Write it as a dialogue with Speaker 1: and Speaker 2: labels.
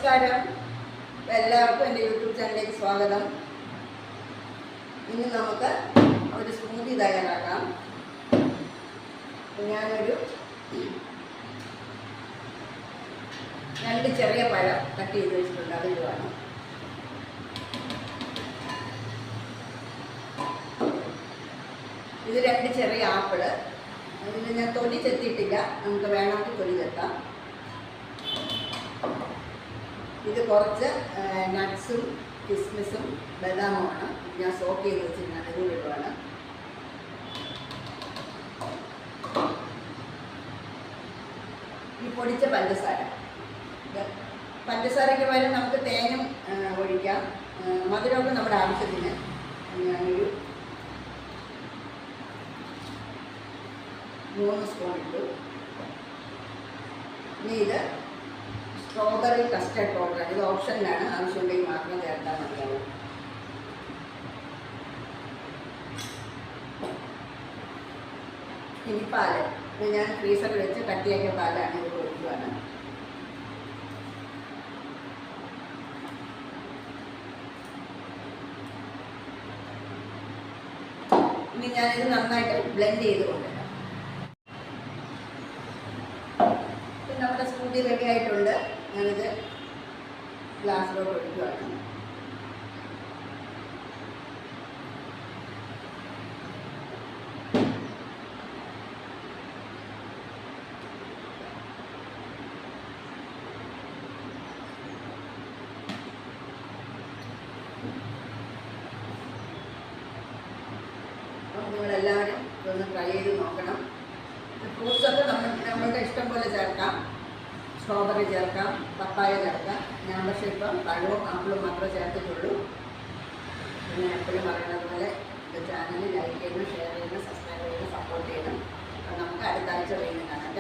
Speaker 1: നമസ്കാരം, എല്ലാവർക്കും എൻ്റെ യൂട്യൂബ് ചാനലിലേക്ക് സ്വാഗതം. ഇനി നമുക്ക് ഒരു സ്മൂത്തി തയ്യാറാക്കാം. ഞാനൊരു 2 ചെറിയ പഴം കട്ട് ചെയ്ത് വെച്ചിട്ടുണ്ട്, അതിടുവാണ്. ഇത് 2 ചെറിയ ആപ്പിള്. അതിന് ഞാൻ തൊലി ചെത്തിയിട്ടില്ല, നമുക്ക് വേണമെങ്കിൽ തൊലി ചെത്താം. ഇത് കുറച്ച് നട്ട്സും കിസ്മിസും ബദാമുമാണ്. ഞാൻ സോക്ക് ചെയ്ത് വെച്ചിരുന്നത്, ഇത് ഇടുവാണ്. ഈ പൊടിച്ച പഞ്ചസാരയ്ക്ക് പകരം നമുക്ക് തേനും ഒഴിക്കാം. മധുരമൊക്കെ നമ്മുടെ ആവശ്യത്തിന്. ഞാനൊരു 3 സ്പൂൺ ഇട്ടു. ഇനി ഇത് സ്ട്രോബെറി കസ്റ്റർഡ് പൗഡർ, ഇത് ഓപ്ഷനിലാണ്, ആവശ്യമുണ്ടെങ്കിൽ മാത്രം ചേർത്താൽ മതിയാവും. ഇനി പാല്, ഇത് ഞാൻ ഫ്രീസറിൽ വെച്ച് കട്ടിയാക്കിയ പാലാണ്, ഇത് ഒഴിക്കുകയാണ്. ഇനി ഞാനിത് നന്നായിട്ട് ബ്ലെൻഡ് ചെയ്ത് കൊണ്ടുവരാം. നമ്മുടെ സ്മൂത്തി റെഡി ആയിട്ടുണ്ട്. ഞാനിത് ഗ്ലാസ്സിലോട്ട് ഒഴിക്കുകയാണ്. അപ്പം നിങ്ങളെല്ലാവരും ഇതൊന്ന് ട്രൈ ചെയ്ത് നോക്കണം. ഫ്രൂട്ട്സൊക്കെ നമ്മൾക്ക് ഇഷ്ടം പോലെ ചേർക്കാം. സ്ട്രോബെറി ചേർക്കാം, പപ്പായ ചേർക്കാം. ഞാൻ പക്ഷേ ഇപ്പം പഴവും ആപ്പിളും മാത്രമേ ചേർത്തിട്ടുള്ളൂ. പിന്നെ എപ്പോഴും പറയുന്നത് പോലെ ചാനൽ ലൈക്ക് ചെയ്യണം, ഷെയർ ചെയ്യണം, സബ്സ്ക്രൈബ് ചെയ്യണം, സപ്പോർട്ട് ചെയ്യണം. അപ്പം നമുക്ക് അടുത്ത ആഴ്ച വീണ്ടും കാണാം.